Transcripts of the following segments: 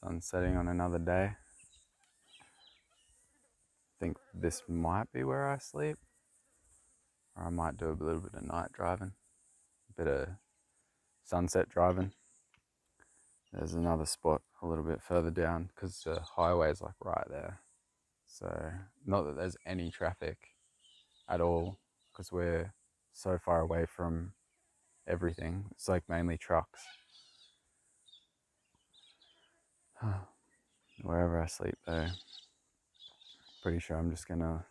Sun setting on another day. I think this might be where I sleep, or I might do a little bit of night driving, a bit of sunset driving. There's another spot a little bit further down because the highway is like right there. So not that there's any traffic at all because we're so far away from everything. It's like mainly trucks. Wherever I sleep though, pretty sure I'm just gonna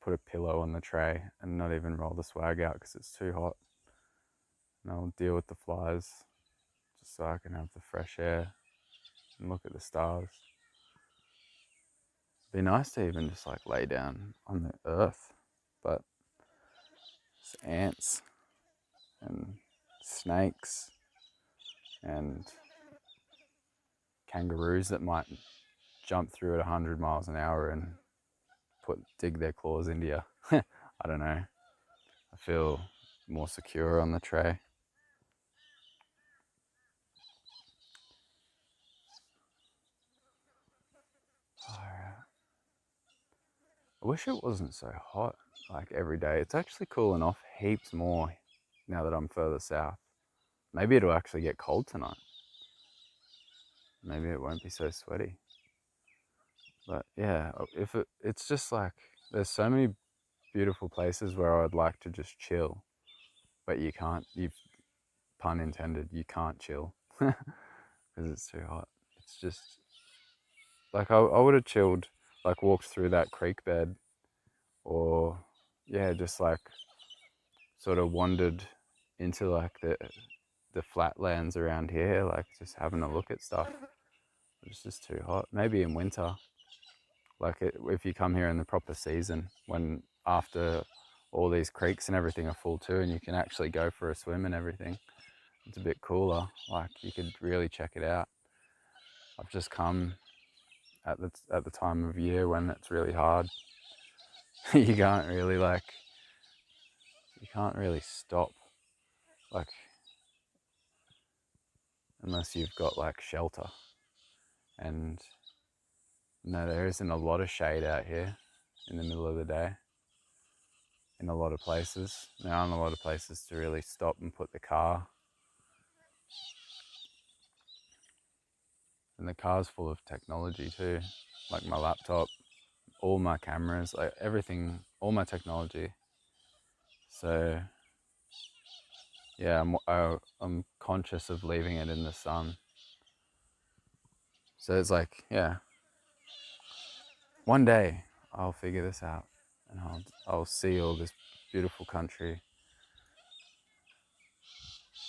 put a pillow on the tray and not even roll the swag out because it's too hot. And I'll deal with the flies just so I can have the fresh air and look at the stars. It'd be nice to even just like lay down on the earth, but it's ants and snakes and kangaroos that might jump through at 100 miles an hour and dig their claws into you. I don't know. I feel more secure on the tray. I wish it wasn't so hot like every day. It's actually cooling off heaps more now that I'm further south. Maybe it'll actually get cold tonight. Maybe it won't be so sweaty. But yeah, it's just like there's so many beautiful places where I would like to just chill, but you can't. You pun intended. You can't chill because it's too hot. It's just like I would have chilled, like walked through that creek bed, or yeah, just like sort of wandered into like the flatlands around here, like just having a look at stuff. It's just too hot. Maybe in winter, like if you come here in the proper season, when after all these creeks and everything are full too, and you can actually go for a swim and everything, it's a bit cooler. Like you could really check it out. I've just come at the time of year when it's really hard. you can't really like you can't really stop, like unless you've got like shelter. And no, there isn't a lot of shade out here in the middle of the day in a lot of places. There aren't a lot of places to really stop and put the car. And the car's full of technology too, like my laptop, all my cameras, like everything, all my technology. So yeah, I'm conscious of leaving it in the sun. So it's like, yeah, one day I'll figure this out and I'll see all this beautiful country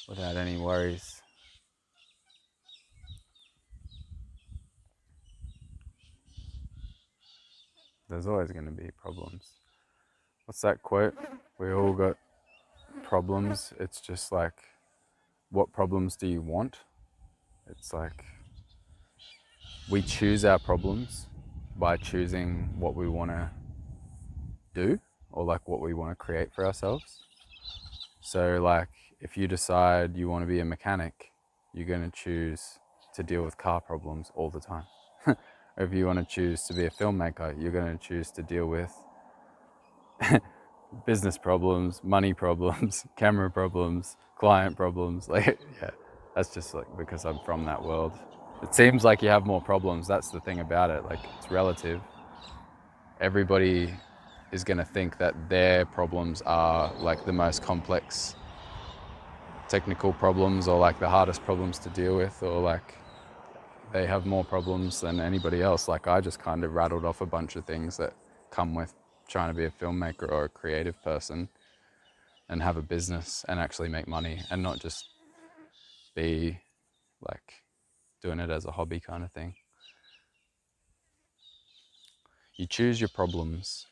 without any worries. There's always going to be problems. What's that quote? We all got problems. It's just like, what problems do you want? It's like we choose our problems by choosing what we want to do or like what we want to create for ourselves. So like if you decide you want to be a mechanic, you're going to choose to deal with car problems all the time. Or if you want to choose to be a filmmaker, you're going to choose to deal with business problems, money problems, camera problems, client problems. Like, yeah, that's just like because I'm from that world. It seems like you have more problems. That's the thing about it. Like, it's relative. Everybody is going to think that their problems are like the most complex technical problems or like the hardest problems to deal with, or like they have more problems than anybody else. Like, I just kind of rattled off a bunch of things that come with trying to be a filmmaker or a creative person and have a business and actually make money and not just be like doing it as a hobby kind of thing. You choose your problems.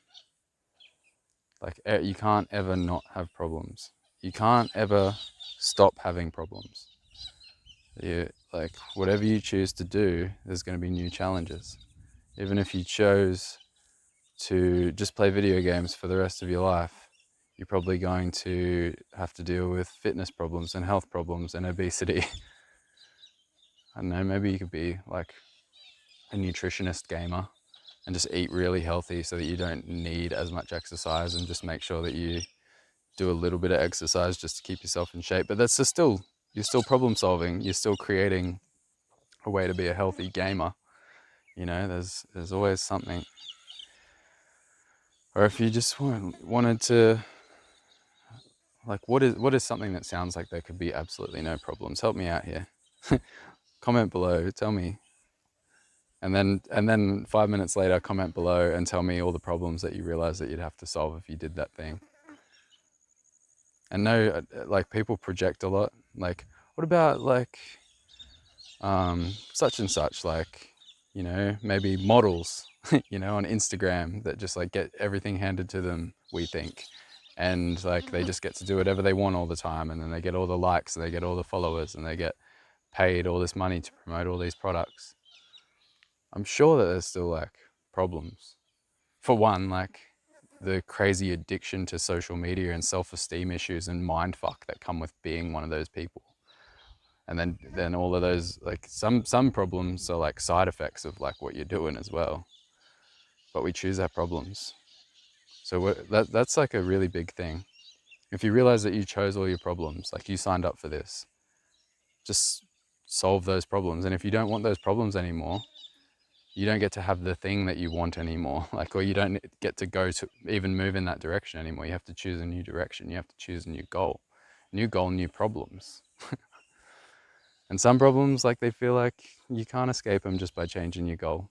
Like, you can't ever not have problems. You can't ever stop having problems. Like, whatever you choose to do, there's going to be new challenges. Even if you chose to just play video games for the rest of your life, you're probably going to have to deal with fitness problems and health problems and obesity. I don't know, maybe you could be like a nutritionist gamer and just eat really healthy so that you don't need as much exercise, and just make sure that you do a little bit of exercise just to keep yourself in shape. But that's just still, you're still problem solving. You're still creating a way to be a healthy gamer. You know, there's always something. Or if you just wanted to, like, what is something that sounds like there could be absolutely no problems? Help me out here. Comment below, tell me. And then 5 minutes later, comment below and tell me all the problems that you realize that you'd have to solve if you did that thing. And no, like, people project a lot. Like, what about like such and such, like, you know, maybe models, you know, on Instagram that just like get everything handed to them, we think. And like they just get to do whatever they want all the time, and then they get all the likes and they get all the followers and they get paid all this money to promote all these products. I'm sure that there's still like problems. For one, like the crazy addiction to social media and self-esteem issues and mind fuck that come with being one of those people. And then all of those, like, some problems are like side effects of like what you're doing as well, but we choose our problems. So that's like a really big thing. If you realize that you chose all your problems, like you signed up for this, just solve those problems. And if you don't want those problems anymore, you don't get to have the thing that you want anymore. Like, or you don't get to go to even move in that direction anymore. You have to choose a new direction. You have to choose a new goal, new problems. And some problems, like, they feel like you can't escape them just by changing your goal.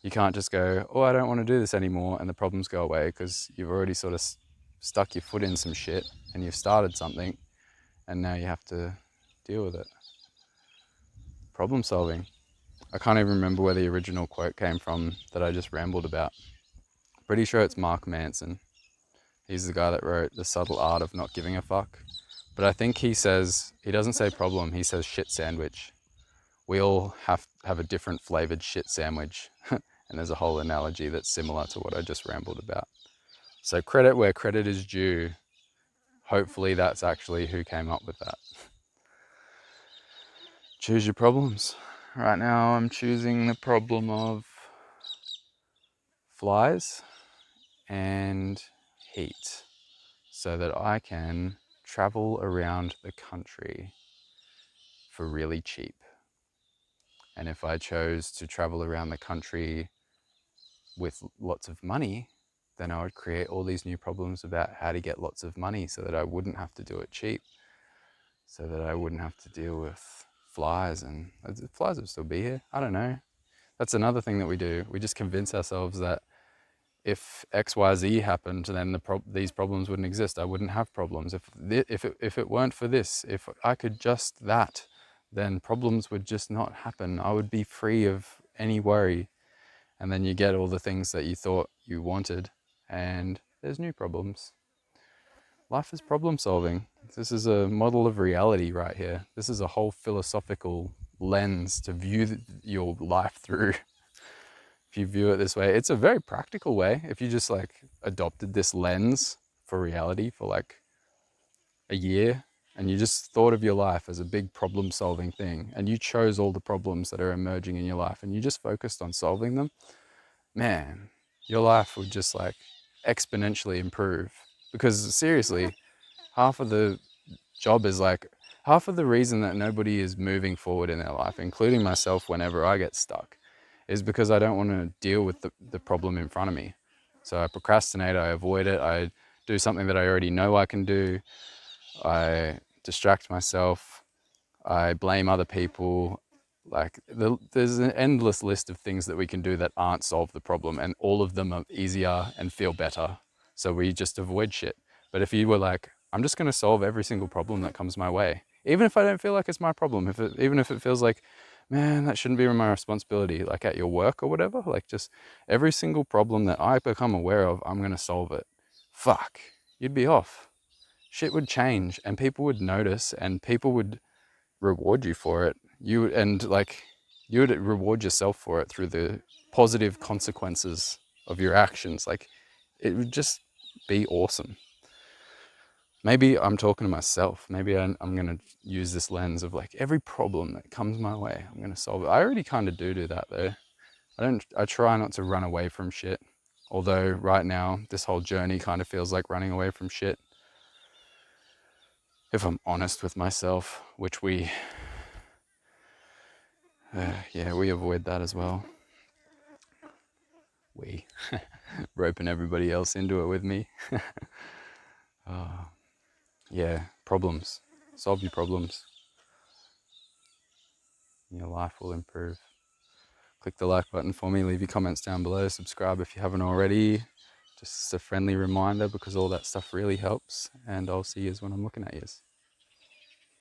You can't just go, oh, I don't want to do this anymore, and the problems go away, because you've already sort of stuck your foot in some shit and you've started something, and now you have to deal with it. Problem solving. I can't even remember where the original quote came from that I just rambled about. Pretty sure it's Mark Manson. He's the guy that wrote The Subtle Art of Not Giving a Fuck. But I think he doesn't say problem, he says shit sandwich. We all have a different flavored shit sandwich. And there's a whole analogy that's similar to what I just rambled about. So credit where credit is due. Hopefully that's actually who came up with that. Choose your problems. Right now I'm choosing the problem of flies and heat, so that I can travel around the country for really cheap. And if I chose to travel around the country with lots of money, then I would create all these new problems about how to get lots of money so that I wouldn't have to do it cheap, so that I wouldn't have to deal with flies. And flies would still be here. I don't know. That's another thing that we do. We just convince ourselves that if XYZ happened, then these problems wouldn't exist. I wouldn't have problems. If it weren't for this, if I could just that, then problems would just not happen. I would be free of any worry. And then you get all the things that you thought you wanted, and there's new problems. Life is problem solving. This is a model of reality right here. This is a whole philosophical lens to view your life through. If you view it this way, it's a very practical way. If you just like adopted this lens for reality for like a year, and you just thought of your life as a big problem solving thing, and you chose all the problems that are emerging in your life and you just focused on solving them, man, your life would just like exponentially improve. Because seriously, half of the job is like, half of the reason that nobody is moving forward in their life, including myself whenever I get stuck, is because I don't want to deal with the problem in front of me. So I procrastinate, I avoid it, I do something that I already know I can do, I distract myself, I blame other people. Like, there's an endless list of things that we can do that aren't solve the problem, and all of them are easier and feel better. So we just avoid shit. But if you were like, I'm just going to solve every single problem that comes my way, even if I don't feel like it's my problem, even if it feels like, man, that shouldn't be my responsibility, like at your work or whatever, like just every single problem that I become aware of, I'm going to solve it. Fuck, you'd be off. Shit would change, and people would notice, and people would reward you for it. You would reward yourself for it through the positive consequences of your actions. Like, it would just be awesome. Maybe I'm talking to myself. Maybe I'm going to use this lens of like, every problem that comes my way, I'm going to solve it. I already kind of do that though. I try not to run away from shit. Although right now, this whole journey kind of feels like running away from shit. If I'm honest with myself, which yeah, we avoid that as well. We roping everybody else into it with me. Yeah, problems. Solve your problems. Your life will improve. Click the like button for me, leave your comments down below, subscribe if you haven't already. Just a friendly reminder because all that stuff really helps. And I'll see you when I'm looking at you.